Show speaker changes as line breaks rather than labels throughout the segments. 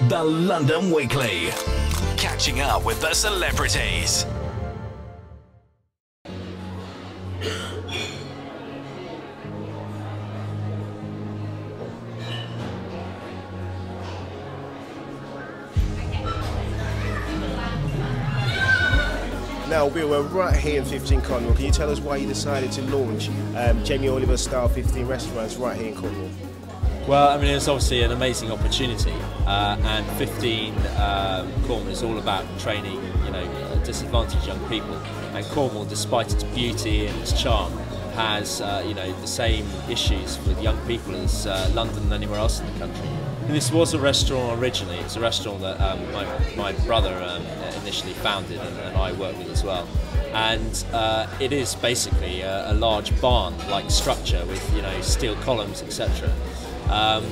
The London Weekly. Catching up with the celebrities.
Now, we're right here in 15 Cornwall. Can you tell us why you decided to launch Jamie Oliver's style 15 restaurants right here in Cornwall?
Well, I mean, it's obviously an amazing opportunity, and 15 Cornwall is all about training, disadvantaged young people. And Cornwall, despite its beauty and its charm, has the same issues with young people as London and anywhere else in the country. And this was a restaurant originally. It's a restaurant that my brother initially founded and I worked with as well. And it is basically a large barn-like structure with steel columns, etc.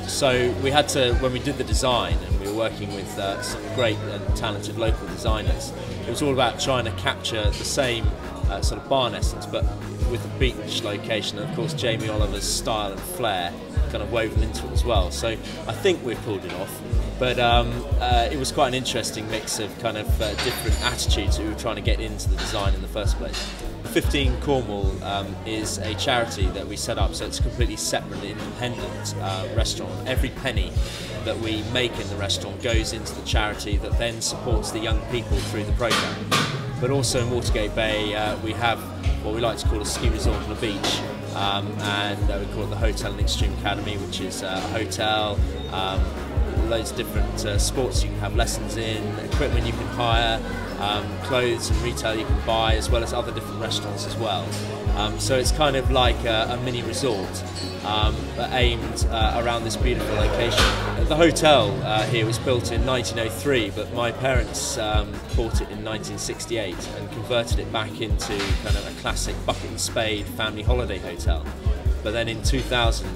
So we had to, when we did the design, and we were working with some great and talented local designers, it was all about trying to capture the same sort of barn essence, but with the beach location, and of course Jamie Oliver's style and flair kind of woven into it as well. So I think we've pulled it off, but it was quite an interesting mix of kind of different attitudes that we were trying to get into the design in the first place. 15 Cornwall is a charity that we set up, so it's a completely separate, independent restaurant. Every penny that we make in the restaurant goes into the charity that then supports the young people through the programme. But also in Watergate Bay, we have what we like to call a ski resort on the beach, and we call it the Hotel and Extreme Academy, which is a hotel, loads of different sports you can have lessons in, equipment you can hire, clothes and retail you can buy, as well as other different restaurants as well. So it's kind of like a mini resort, but aimed around this beautiful location. The hotel here was built in 1903, but my parents bought it in 1968 and converted it back into kind of a classic bucket and spade family holiday hotel. But then in 2000,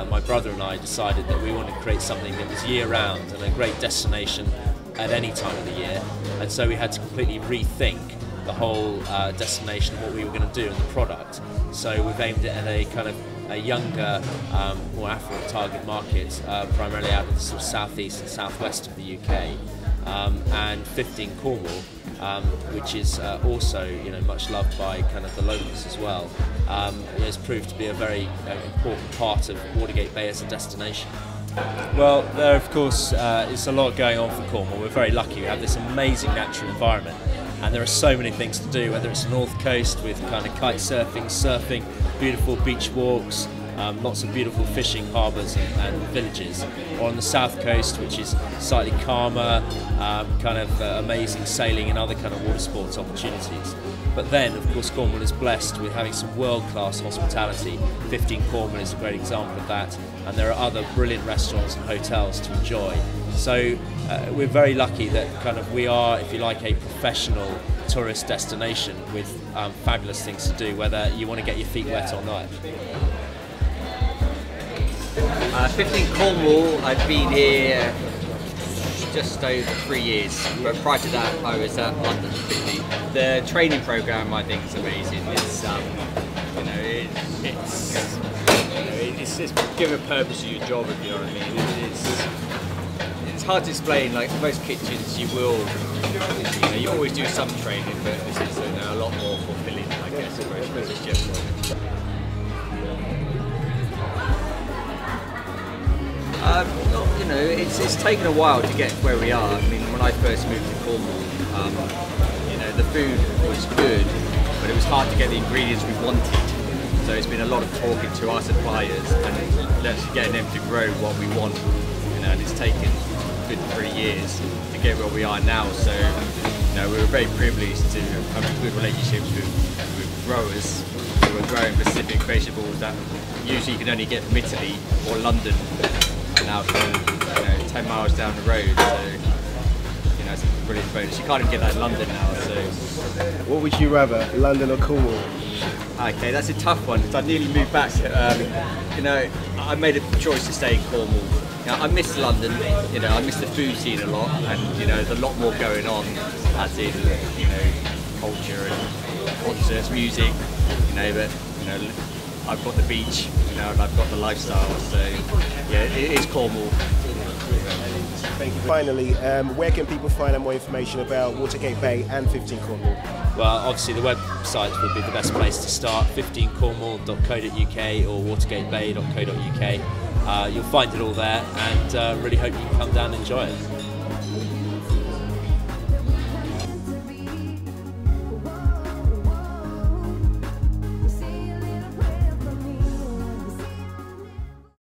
my brother and I decided that we wanted to create something that was year-round and a great destination at any time of the year. And so we had to completely rethink the whole destination, what we were going to do, and the product. So we've aimed it at a kind of a younger, more affluent target market, primarily out of the sort of southeast and southwest of the UK. And 15 Cornwall, which is also much loved by kind of the locals as well, has proved to be a very important part of Watergate Bay as a destination. Well, there of course is a lot going on for Cornwall. We're very lucky. We have this amazing natural environment, and there are so many things to do, whether it's the North Coast with kind of kite surfing, beautiful beach walks, lots of beautiful fishing harbours and villages, or on the South Coast, which is slightly calmer, kind of amazing sailing and other kind of water sports opportunities. But then, of course, Cornwall is blessed with having some world-class hospitality. 15 Cornwall is a great example of that, and there are other brilliant restaurants and hotels to enjoy. So we're very lucky that kind of we are, if you like, a professional tourist destination with fabulous things to do, whether you want to get your feet wet or not.
15 Cornwall, I've been here just over 3 years, but prior to that I was at London 50. The training programme I think is amazing. It's just giving a purpose to your job, if you know what I mean. It's hard to explain. Like most kitchens, you always do some training, but this is a lot more fulfilling, I guess, as a chef. It's taken a while to get where we are. I mean, when I first moved to Cornwall, the food was good, but it was hard to get the ingredients we wanted. So it's been a lot of talking to our suppliers and actually getting them to grow what we want. And it's taken a good 3 years to get where we are now. So we were very privileged to have good relationships with growers who are growing specific vegetables that usually you can only get from Italy or London. Now from 10 miles down the road, so it's a brilliant bonus. You can't even get that in London now. So,
what would you rather, London or Cornwall?
Okay, that's a tough one because I nearly moved back. I made a choice to stay in Cornwall. I miss London. I miss the food scene a lot, and there's a lot more going on, as in culture and concerts, music. But I've got the beach, and I've got the lifestyle, so yeah, it is Cornwall.
Thank you. Finally, where can people find out more information about Watergate Bay and 15 Cornwall?
Well, obviously the website would be the best place to start, 15cornwall.co.uk or watergatebay.co.uk. You'll find it all there, and really hope you can come down and enjoy it.